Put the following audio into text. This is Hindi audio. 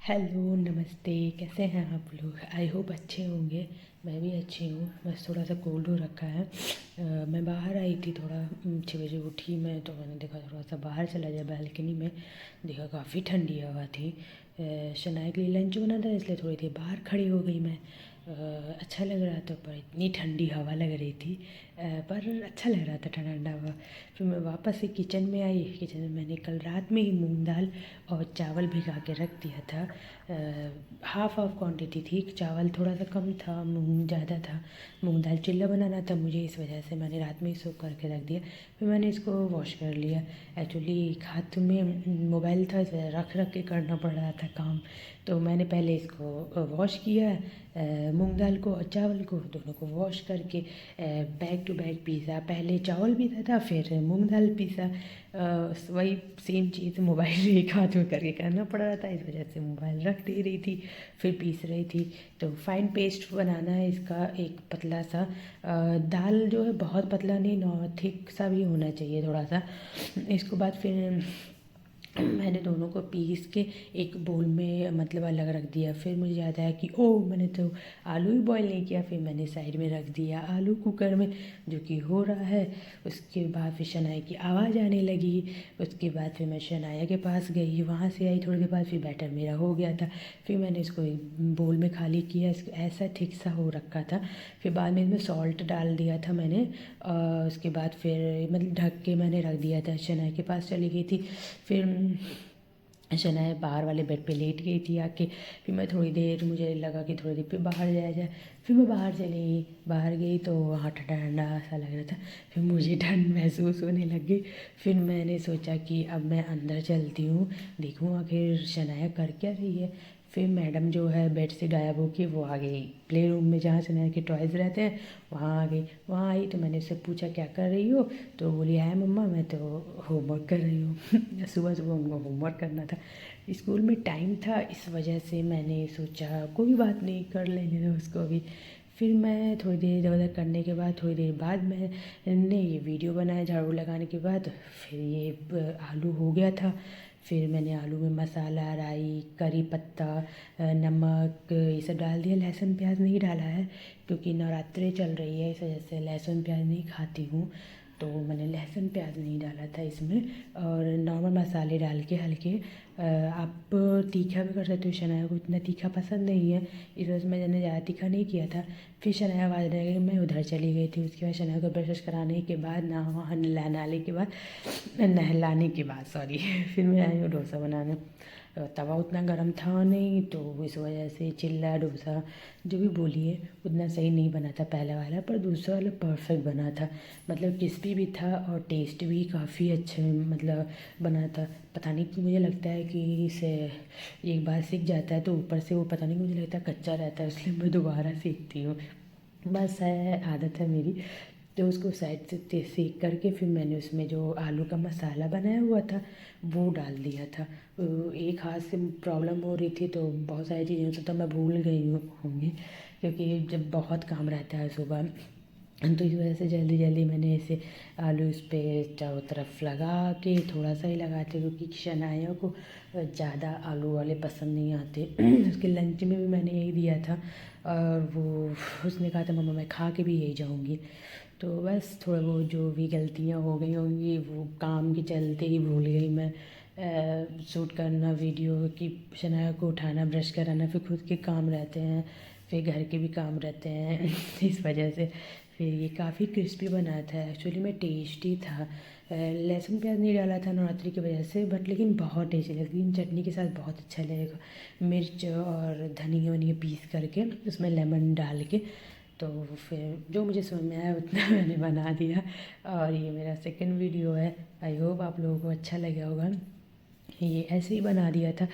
हेलो नमस्ते, कैसे हैं आप लोग। आई होप अच्छे होंगे। मैं भी अच्छी हूँ, बस थोड़ा सा कोल्ड हो रखा है। मैं बाहर आई थी थोड़ा 6 बजे उठी मैं, तो मैंने देखा थोड़ा सा बाहर चला जाए बालकनी में। देखा काफ़ी ठंडी हवा थी। शनाया के लिए लंच बना था, इसलिए थोड़ी देर बाहर खड़ी हो गई मैं। अच्छा लग रहा था, पर इतनी ठंडी हवा लग रही थी। पर अच्छा लग रहा था ठंडा ठंडा हवा। फिर मैं वापस से किचन में आई। किचन में मैंने कल रात में ही मूंग दाल और चावल भिगा के रख दिया था। हाफ़ हाफ़ क्वांटिटी थी, चावल थोड़ा सा कम था, मूंग ज़्यादा था। मूंग दाल चिल्ला बनाना था मुझे, इस वजह से मैंने रात में ही सोख करके रख दिया। फिर मैंने इसको वॉश कर लिया। एक्चुअली हाथ में मोबाइल था, इस वजह रख रख के करना पड़ रहा था काम। तो मैंने पहले इसको वॉश किया, मूंग दाल को और चावल को दोनों को वॉश करके बैक टू बैक पीसा। पहले चावल पीसा था, फिर मूंग दाल पीसा। वही सेम चीज़ मोबाइल एक हाथ में करके करना पड़ रहा था, इस वजह से मोबाइल रख दे रही थी, फिर पीस रही थी। तो फाइन पेस्ट बनाना है इसका, एक पतला सा। दाल जो है बहुत पतला नहीं, थिक सा भी होना चाहिए थोड़ा सा। इसको बाद फिर मैंने दोनों को पीस के एक बोल में मतलब अलग रख दिया। फिर मुझे याद आया कि ओह, मैंने तो आलू ही बॉईल नहीं किया। फिर मैंने साइड में रख दिया आलू कुकर में, जो कि हो रहा है। उसके बाद फिर शनाया की आवाज़ आने लगी। उसके बाद फिर मैं शनाया के पास गई, वहाँ से आई थोड़ी देर बाद, फिर बैटर मेरा हो गया था। फिर मैंने इसको एक बोल में खाली किया, इसको ऐसा ठीक सा हो रखा था। फिर बाद में इसमें सॉल्ट डाल दिया था मैंने। उसके बाद फिर मतलब ढक के मैंने रख दिया था। शनाया के पास चली गई थी। फिर शनाया बाहर वाले बेड पे लेट गई थी आके। फिर मैं थोड़ी देर, मुझे लगा कि थोड़ी देर फिर बाहर जाया जाए। फिर मैं बाहर चली गई, बाहर गई तो वहाँ ठंडा ठंडा सा लग रहा था। फिर मुझे ठंड महसूस होने लग गई। फिर मैंने सोचा कि अब मैं अंदर चलती हूँ, देखूँ आखिर शनाया कर क्या रही है। फिर मैडम जो है बेड से गायब होके वो आ गई प्ले रूम में, जहाँ शनाया के टॉयज़ रहते हैं, वहाँ आ गई। वहाँ आई तो मैंने उससे पूछा क्या कर रही हो, तो बोली है मम्मा मैं तो होमवर्क कर रही हूँ। सुबह सुबह उनको होमवर्क करना था, स्कूल में टाइम था, इस वजह से मैंने सोचा कोई बात नहीं, कर लेने दो उसको भी। फिर मैं थोड़ी देर इधर उधर करने के बाद, थोड़ी देर बाद मैंने ये वीडियो बनाया झाड़ू लगाने के बाद। फिर ये आलू हो गया था। फिर मैंने आलू में मसाला, राई, करी पत्ता, नमक, ये सब डाल दिया। लहसुन प्याज नहीं डाला है, क्योंकि नवरात्रि चल रही है, इस वजह से लहसुन प्याज नहीं खाती हूँ, तो मैंने लहसुन प्याज नहीं डाला था इसमें। और नॉर्मल मसाले डाल के हल्के। आप तीखा भी कर सकते हो, शनाया को इतना तीखा पसंद नहीं है, इस वजह से मैंने ज़्यादा तीखा नहीं किया था। फिर शनाया आवाज़ रह गई, मैं उधर चली गई थी। उसके बाद शनाया को ब्रश कराने के बाद, नहलाने के बाद, नहलाने के बाद सॉरी फिर मैं आई हूँ डोसा बनाने। तवा उतना गर्म था नहीं, तो इस वजह से चिल्ला डोसा जो भी बोलिए उतना सही नहीं बना था पहला वाला, पर दूसरा वाला परफेक्ट बना था। मतलब क्रिस्पी भी था और टेस्ट भी काफ़ी अच्छे मतलब बना था। पता नहीं क्यों मुझे लगता है कि इसे एक बार सीख जाता है तो ऊपर से वो, पता नहीं, मुझे लगता है कच्चा रहता है, इसलिए मैं दोबारा सीखती हूँ। बस है, आदत है मेरी। तो उसको साइड से सेक करके फिर मैंने उसमें जो आलू का मसाला बनाया हुआ था वो डाल दिया था। एक हाथ से प्रॉब्लम हो रही थी, तो बहुत सारी चीज़ें तो मैं भूल गई होंगी, क्योंकि जब बहुत काम रहता है सुबह, तो इस वजह से जल्दी जल्दी मैंने ऐसे आलू इस पर चारों तरफ लगा के, थोड़ा सा ही लगाते, क्योंकि शनाया को ज़्यादा आलू वाले पसंद नहीं आते। उसके लंच में भी मैंने यही दिया था, और वो उसने कहा था मम्मा मैं खा के भी यही जाऊँगी। तो बस थोड़ा बहुत जो भी गलतियाँ हो गई होंगी, वो काम के चलते ही भूल गई मैं शूट करना वीडियो, कि शनाया को उठाना, ब्रश कराना, फिर खुद के काम रहते हैं, फिर घर के भी काम रहते हैं इस वजह से। फिर ये काफ़ी क्रिस्पी बना था, एक्चुअली में टेस्टी था। लहसुन प्याज नहीं डाला था नवरात्रि की वजह से, बट लेकिन बहुत टेस्टी लगती है, चटनी के साथ बहुत अच्छा लगेगा। मिर्च और धनिया वनिया पीस करके उसमें लेमन डाल के, तो फिर जो मुझे समझ में आया उतना मैंने बना दिया। और ये मेरा सेकंड वीडियो है, आई होप आप लोगों को अच्छा लगा होगा। ये ऐसे ही बना दिया था।